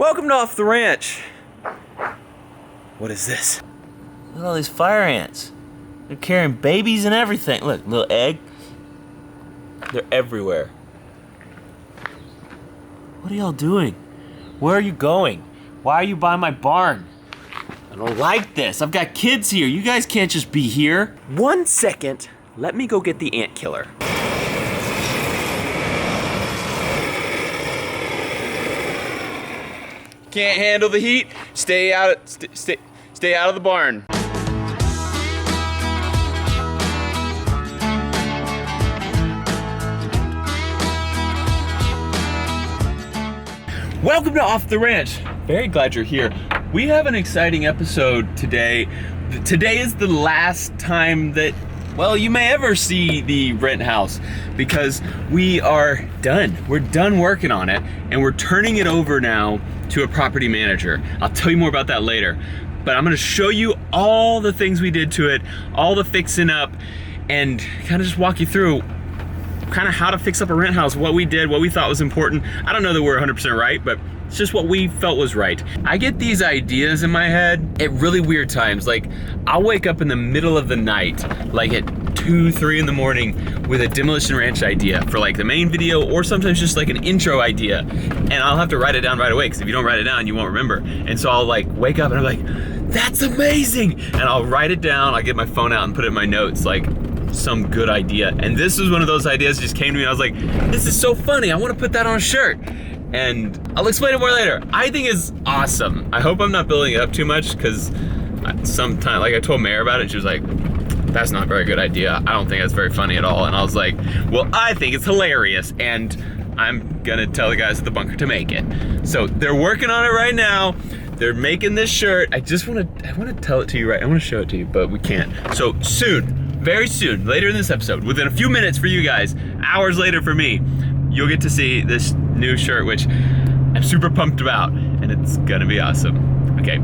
Welcome to Off the Ranch. What is this? Look at all these fire ants. They're carrying babies and everything. Look, little egg. They're everywhere. What are y'all doing? Where are you going? Why are you by my barn? I don't like this. I've got kids here. You guys can't just be here. 1 second. Let me go get the ant killer. Can't handle the heat? Stay out of the barn. Welcome to Off the Ranch. Very glad you're here. We have an exciting episode today. Today is the last time that, well, you may ever see the rent house because we are done. We're done working on it and we're turning it over now to a property manager. I'll tell you more about that later. But I'm gonna show you all the things we did to it, all the fixing up, and kind of just walk you through kind of how to fix up a rent house, what we did, what we thought was important. I don't know that we're 100% right, but it's just what we felt was right. I get these ideas in my head at really weird times. Like, I'll wake up in the middle of the night, like at 2, 3 in the morning with a Demolition Ranch idea for like the main video, or sometimes just like an intro idea. And I'll have to write it down right away, because if you don't write it down, you won't remember. And so I'll like wake up and I'm like, that's amazing. And I'll write it down, I'll get my phone out and put it in my notes, like some good idea. And this was one of those ideas that just came to me and I was like, this is so funny, I want to put that on a shirt. And I'll explain it more later. I think it's awesome. I hope I'm not building it up too much, because sometimes, like I told Mare about it, and she was like, that's not a very good idea. I don't think that's very funny at all. And I was like, well, I think it's hilarious, and I'm gonna tell the guys at the bunker to make it. So they're working on it right now. They're making this shirt. I wanna tell it to you right, I wanna show it to you, but we can't. So soon, very soon, later in this episode, within a few minutes for you guys, hours later for me, you'll get to see this new shirt, which I'm super pumped about, and it's gonna be awesome. Okay,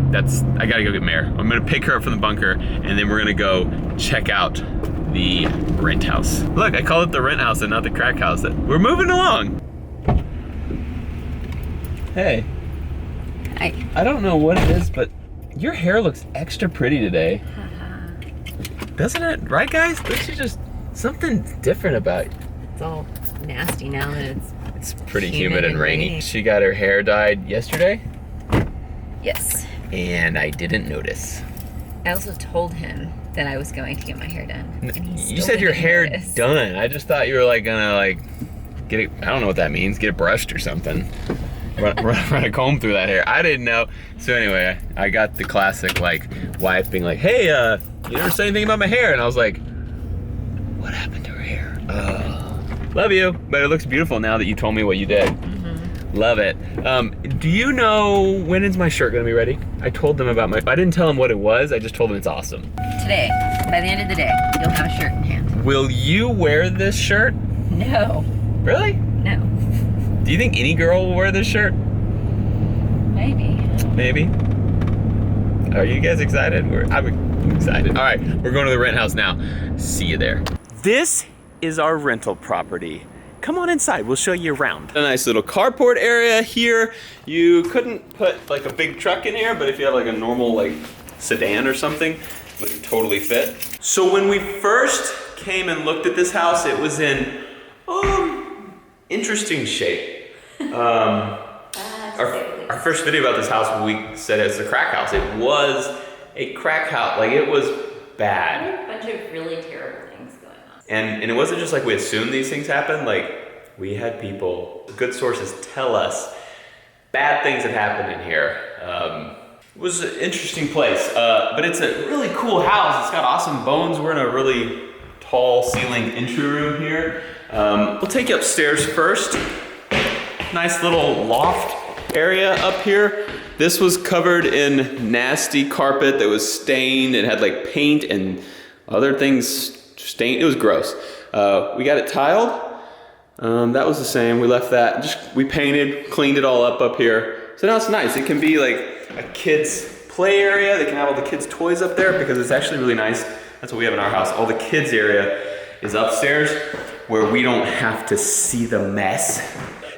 I gotta go get Mare. I'm gonna pick her up from the bunker, and then we're gonna go check out the rent house. Look, I call it the rent house and not the crack house. We're moving along. Hey. Hi. I don't know what it is, but your hair looks extra pretty today. Doesn't it? Right, guys? There's just something different about it. It's all nasty now that it's pretty humid and rainy. She got her hair dyed yesterday. Yes. And I didn't notice. I also told him that I was going to get my hair done. And he you said your hair notice. done. I just thought you were like gonna like get it, I don't know what that means, get it brushed or something. run a comb through that hair. I didn't know. So anyway, I got the classic like wife being like, hey, you never said anything about my hair. And I was like, what happened to her hair? Love you, but it looks beautiful now that you told me what you did. Mm-hmm. Love it. Do you know, when is my shirt gonna be ready? I told them about I didn't tell them what it was, I just told them it's awesome. Today, by the end of the day, you'll have a shirt in hand. Will you wear this shirt? No. Really? No. Do you think any girl will wear this shirt? Maybe. Maybe. Are you guys excited? I'm excited. All right, we're going to the rent house now. See you there. This is our rental property. Come on inside, we'll show you around. A nice little carport area here. You couldn't put like a big truck in here, but if you have like a normal like sedan or something, it would totally fit. So when we first came and looked at this house, it was in interesting shape. Our first video about this house, we said it's a crack house. It was a crack house, like it was bad. A bunch of really terrible things going on. And it wasn't just like we assumed these things happened, like we had people, good sources tell us bad things had happened in here. It was an interesting place, but it's a really cool house. It's got awesome bones. We're in a really tall ceiling entry room here. We'll take you upstairs first. Nice little loft area up here. This was covered in nasty carpet that was stained and had like paint and other things stained. It was gross. We got it tiled. That was the same. We left that. We painted, cleaned it all up here. So now it's nice. It can be like a kid's play area. They can have all the kids' toys up there because it's actually really nice. That's what we have in our house. All the kids' area is upstairs where we don't have to see the mess.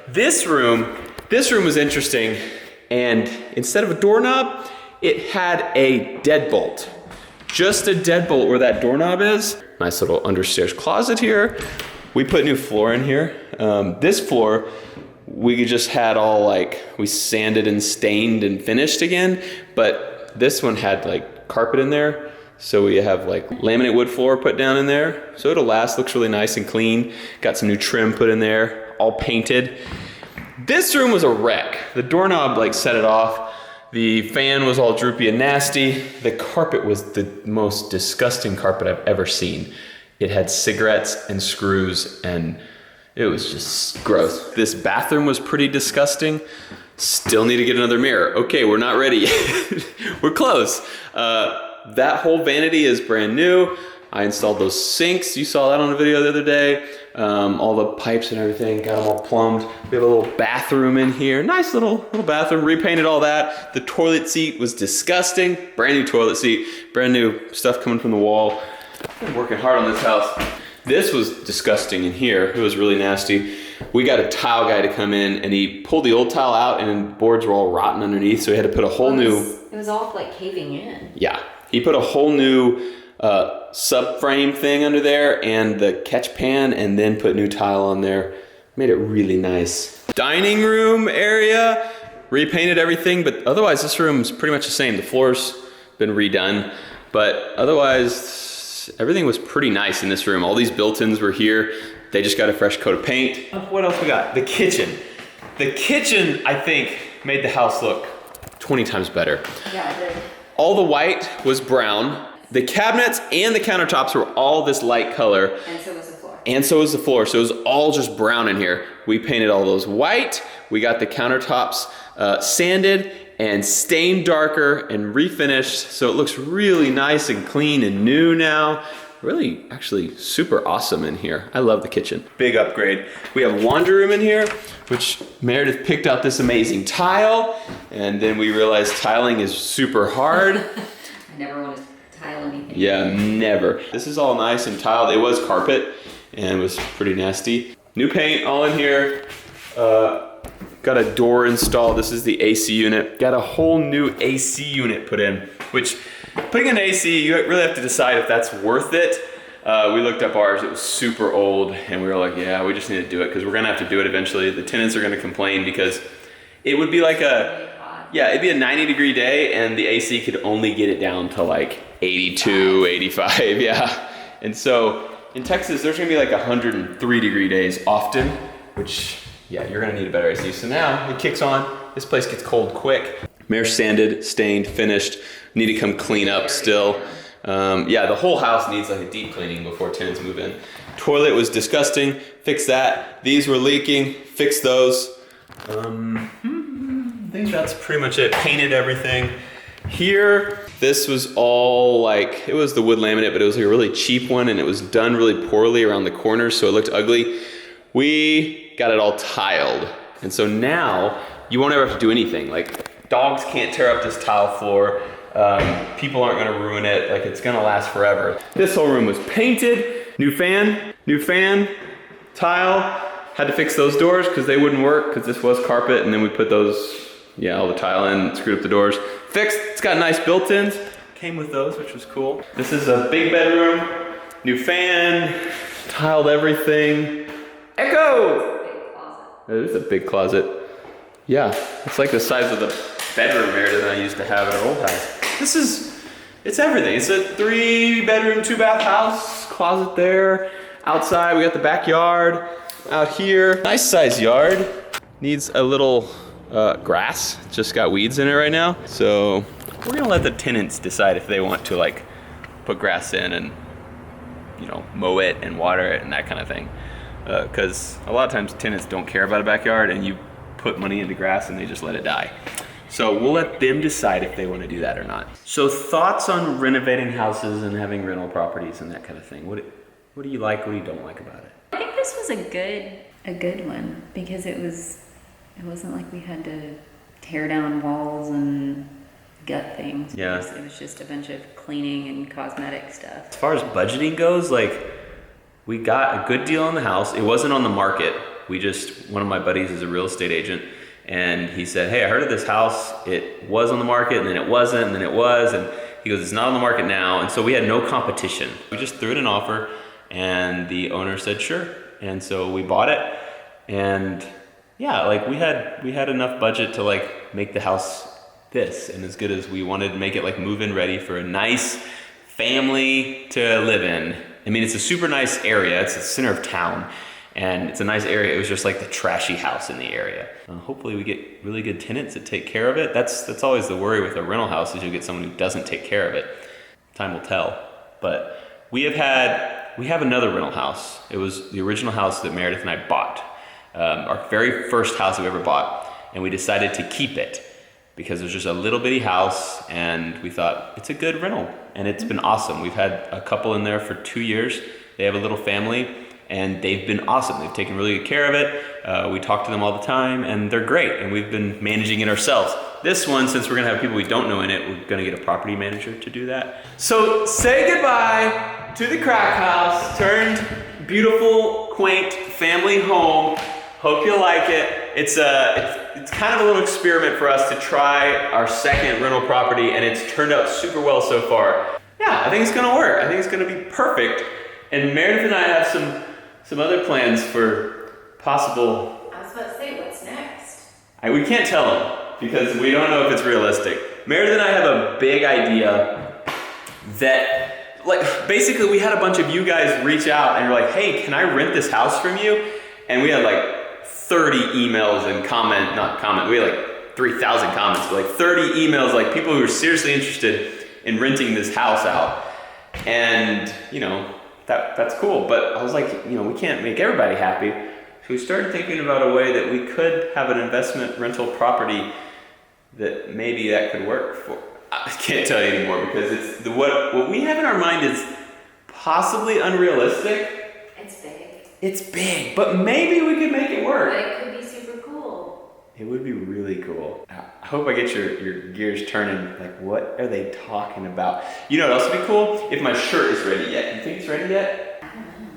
This room was interesting. And instead of a doorknob, it had a deadbolt. Just a deadbolt where that doorknob is. Nice little understairs closet here. We put new floor in here. This floor, we just had all like, we sanded and stained and finished again, but this one had like carpet in there. So we have like laminate wood floor put down in there. So it'll last, looks really nice and clean. Got some new trim put in there, all painted. This room was a wreck. The doorknob like set it off. The fan was all droopy and nasty. The carpet was the most disgusting carpet I've ever seen. It had cigarettes and screws and it was just gross. This bathroom was pretty disgusting. Still need to get another mirror. Okay, we're not ready yet. We're close. That whole vanity is brand new. I installed those sinks. You saw that on the video the other day. All the pipes and everything, got them all plumbed. We have a little bathroom in here. Nice little bathroom, repainted all that. The toilet seat was disgusting. Brand new toilet seat, brand new stuff coming from the wall. I've been working hard on this house. This was disgusting in here. It was really nasty. We got a tile guy to come in and he pulled the old tile out and boards were all rotten underneath. So he had to put a whole new. It was all like caving in. Yeah, he put a whole new subframe thing under there and the catch pan and then put new tile on there. Made it really nice. Dining room area, repainted everything, but otherwise this room's pretty much the same. The floor's been redone, but otherwise everything was pretty nice in this room. All these built-ins were here. They just got a fresh coat of paint. What else we got? The kitchen. The kitchen, I think, made the house look 20 times better. Yeah, it did. All the white was brown. The cabinets and the countertops were all this light color. And so was the floor. And so was the floor. So it was all just brown in here. We painted all those white. We got the countertops sanded and stained darker and refinished. So it looks really nice and clean and new now. Really, actually super awesome in here. I love the kitchen. Big upgrade. We have laundry room in here, which Meredith picked out this amazing tile. And then we realized tiling is super hard. I never want to tile anything. Yeah, never. This is all nice and tiled. It was carpet and it was pretty nasty. New paint all in here. Got a door installed. This is the AC unit. Got a whole new AC unit put in, which putting an AC, you really have to decide if that's worth it. We looked up ours, it was super old, and we were like, yeah, we just need to do it because we're gonna have to do it eventually. The tenants are gonna complain because it would be like it'd be a 90-degree day and the AC could only get it down to like 82, 85, yeah. And so in Texas, there's gonna be like 103-degree days often, which, yeah, you're gonna need a better AC. So now it kicks on, this place gets cold quick. Mare sanded, stained, finished. Need to come clean up still. Yeah, the whole house needs like a deep cleaning before tenants move in. Toilet was disgusting, fix that. These were leaking, fix those. I think that's pretty much it. Painted everything. Here, this was all like, it was the wood laminate, but it was like a really cheap one and it was done really poorly around the corners, so it looked ugly. We got it all tiled. And so now you won't ever have to do anything. Like dogs can't tear up this tile floor. People aren't gonna ruin it. Like it's gonna last forever. This whole room was painted. New fan, tile. Had to fix those doors because they wouldn't work because this was carpet, and then we put those, all the tile in, screwed up the doors. Fixed, it's got nice built-ins. Came with those, which was cool. This is a big bedroom, new fan, tiled everything. Echo! It is a big closet. Yeah, it's like the size of the bedroom area that I used to have at our old house. It's everything. It's a 3-bedroom, 2-bath house, closet there. Outside, we got the backyard. Out here, nice size yard. Needs a little grass, just got weeds in it right now. So we're gonna let the tenants decide if they want to like put grass in and mow it and water it and that kind of thing. Because a lot of times tenants don't care about a backyard and you put money into grass and they just let it die. So we'll let them decide if they want to do that or not. So thoughts on renovating houses and having rental properties and that kind of thing. What do you like, what do you don't like about it? I think this was a good one because it wasn't like we had to tear down walls and gut things. Yeah. It was just a bunch of cleaning and cosmetic stuff. As far as budgeting goes, like we got a good deal on the house. It wasn't on the market. One of my buddies is a real estate agent And he said, hey, I heard of this house. It was on the market, and then it wasn't, and then it was. And he goes, it's not on the market now. And so we had no competition. We just threw it an offer, and the owner said, sure. And so we bought it. And yeah, like we had enough budget to like make the house this and as good as we wanted to make it, like move-in ready for a nice family to live in. I mean, it's a super nice area. It's the center of town. And it's a nice area. It was just like the trashy house in the area. Hopefully we get really good tenants that take care of it. That's always the worry with a rental house, is you'll get someone who doesn't take care of it. Time will tell. But we have another rental house. It was the original house that Meredith and I bought. Our very first house we ever bought. And we decided to keep it because it was just a little bitty house, and we thought it's a good rental. And it's been awesome. We've had a couple in there for 2 years. They have a little family. And they've been awesome. They've taken really good care of it. We talk to them all the time, and they're great. And we've been managing it ourselves. This one, since we're gonna have people we don't know in it, we're gonna get a property manager to do that. So say goodbye to the crack house. Turned beautiful, quaint family home. Hope you like it. It's kind of a little experiment for us to try our second rental property, and it's turned out super well so far. Yeah, I think it's gonna work. I think it's gonna be perfect. And Meredith and I have some other plans for possible. I was about to say, what's next? We can't tell them because we don't know if it's realistic. Meredith and I have a big idea that, like, basically we had a bunch of you guys reach out and you're like, hey, can I rent this house from you? And we had like 30 emails and we had like 3,000 comments, but like 30 emails, like people who were seriously interested in renting this house out. And, you know, that's cool, but I was like, you know, we can't make everybody happy. So we started thinking about a way that we could have an investment rental property that maybe that could work for. I can't tell you anymore because it's what we have in our mind is possibly unrealistic. It's big. It's big, but maybe we could make it work. But it could be super cool. It would be really cool. I hope I get your gears turning. Like, what are they talking about? You know what else would be cool? If my shirt is ready yet. You think it's ready yet? I don't know.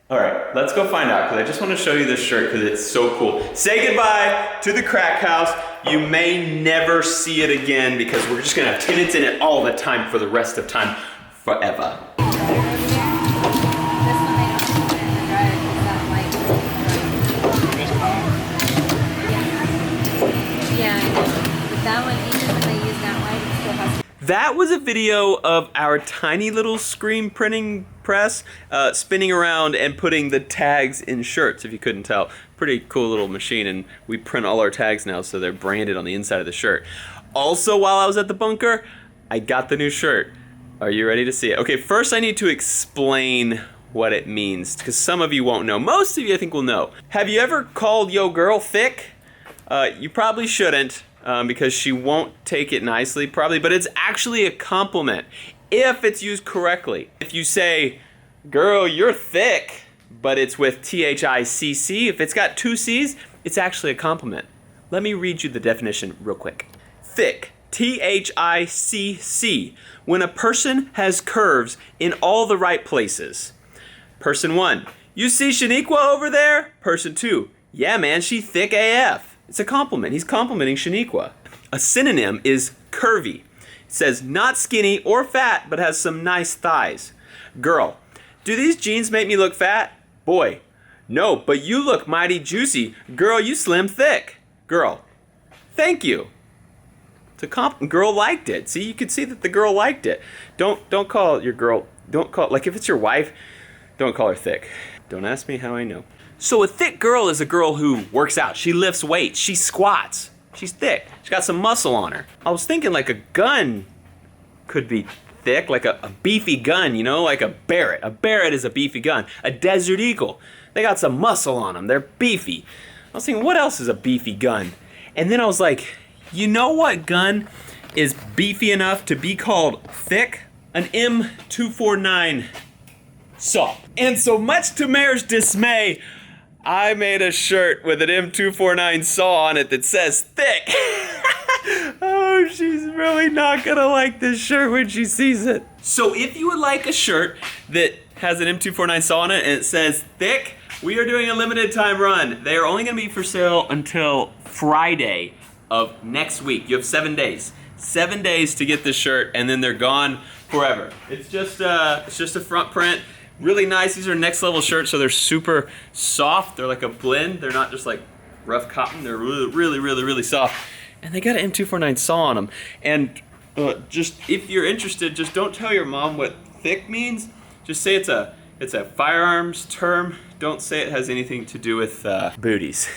All right, let's go find out, because I just want to show you this shirt because it's so cool. Say goodbye to the crack house. You may never see it again because we're just gonna have tenants in it all the time for the rest of time, forever. That was a video of our tiny little screen printing press spinning around and putting the tags in shirts, if you couldn't tell. Pretty cool little machine, and we print all our tags now so they're branded on the inside of the shirt. Also, while I was at the bunker, I got the new shirt. Are you ready to see it? Okay, first I need to explain what it means, because some of you won't know. Most of you, I think, will know. Have you ever called yo girl thick? You probably shouldn't. Because she won't take it nicely, probably, but it's actually a compliment if it's used correctly. If you say, girl, you're thick, but it's with T-H-I-C-C, if it's got 2 C's, it's actually a compliment. Let me read you the definition real quick. Thick, T-H-I-C-C, when a person has curves in all the right places. Person 1, you see Shaniqua over there? Person 2, yeah man, she thick AF. It's a compliment. He's complimenting Shaniqua. A synonym is curvy. It says not skinny or fat, but has some nice thighs. Girl, do these jeans make me look fat? Boy, no, but you look mighty juicy. Girl, you slim thick. Girl, thank you. It's a girl liked it. See, you could see that the girl liked it. Don't call your girl, like if it's your wife, don't call her thick. Don't ask me how I know. So a thick girl is a girl who works out. She lifts weights. She squats. She's thick. She's got some muscle on her. I was thinking like a gun could be thick, like a beefy gun, you know, like a Barrett. A Barrett is a beefy gun. A Desert Eagle. They got some muscle on them. They're beefy. I was thinking, what else is a beefy gun? And then I was like, you know what gun is beefy enough to be called thick? An M249 saw. And so much to Mayor's dismay, I made a shirt with an M249 saw on it that says thick. Oh, she's really not gonna like this shirt when she sees it. So if you would like a shirt that has an M249 saw on it and it says thick, We are doing a limited time run. They are only gonna be for sale until Friday of next week. You have 7 days. 7 days to get this shirt, and then they're gone forever. It's just a front print. Really nice. These are next level shirts, so they're super soft. They're like a blend. They're not just like rough cotton. They're really soft. And they got an M249 saw on them. And just if you're interested, just don't tell your mom what thick means. Just say it's a firearms term. Don't say it has anything to do with booties.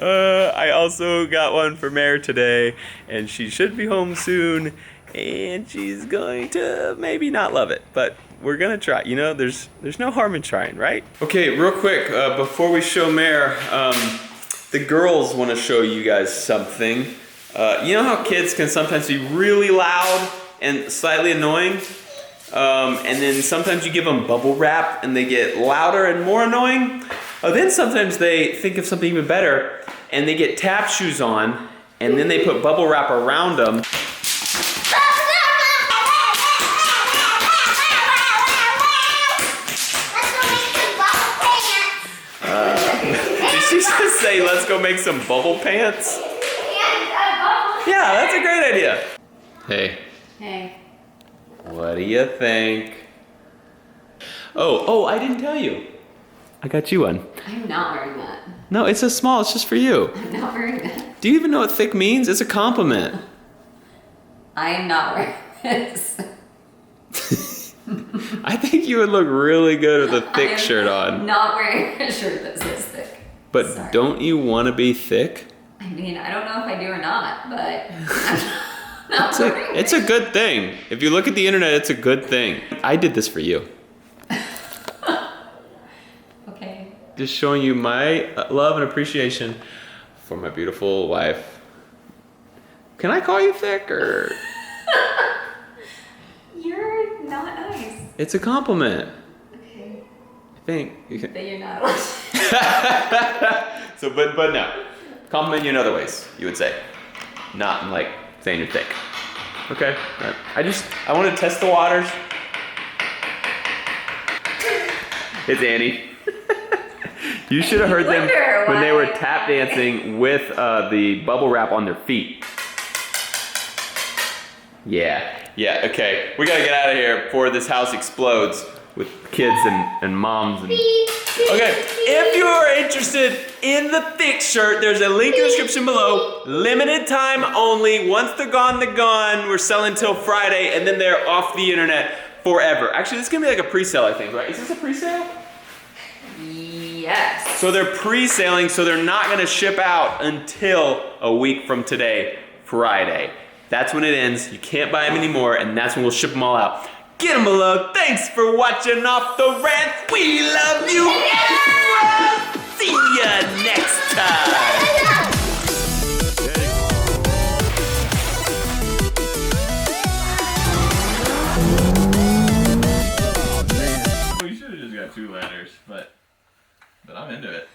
I also got one for Mare today, and she should be home soon, and she's going to maybe not love it, but we're gonna try. You know, there's no harm in trying, right? Okay, real quick, before we show Mare, the girls want to show you guys something. You know how kids can sometimes be really loud and slightly annoying? And then sometimes you give them bubble wrap and they get louder and more annoying. Then sometimes they think of something even better and they get tap shoes on and then they put bubble wrap around them. Did she just say, let's go make some bubble pants? Yeah, that's a great idea. Hey. Hey. What do you think? Oh, I didn't tell you. I got you one. I'm not wearing that. No, it's a small, it's just for you. I'm not wearing that. Do you even know what thick means? It's a compliment. I am not wearing this. I think you would look really good with a thick shirt on. Not wearing a shirt that's this thick. But Sorry. Don't you want to be thick? I mean, I don't know if I do or not, but I'm not wearing It's a good thing. If you look at the internet, it's a good thing. I did this for you. Okay. Just showing you my love and appreciation for my beautiful wife. Can I call you thick or? You're not nice. It's a compliment. Okay. I think you can. But you're not. So, but no. Compliment you in other ways, you would say. Not in like saying you're thick. Okay. Right. I want to test the waters. It's Annie. You should have heard them when they were tap dancing with the bubble wrap on their feet. Yeah, okay. We gotta get out of here before this house explodes with kids and moms. Okay, if you are interested in the thick shirt, there's a link in the description below. Limited time only. Once they're gone, they're gone. We're selling till Friday, and then they're off the internet forever. Actually, this is gonna be like a pre-sale, I think, right? Is this a pre-sale? Yes. So they're pre-sailing, so they're not gonna ship out until a week from today, Friday. That's when it ends. You can't buy them anymore, and that's when we'll ship them all out. Get them below. Thanks for watching Off the Rant. We love you. See ya next time. We should have just got 2 letters, but I'm into it.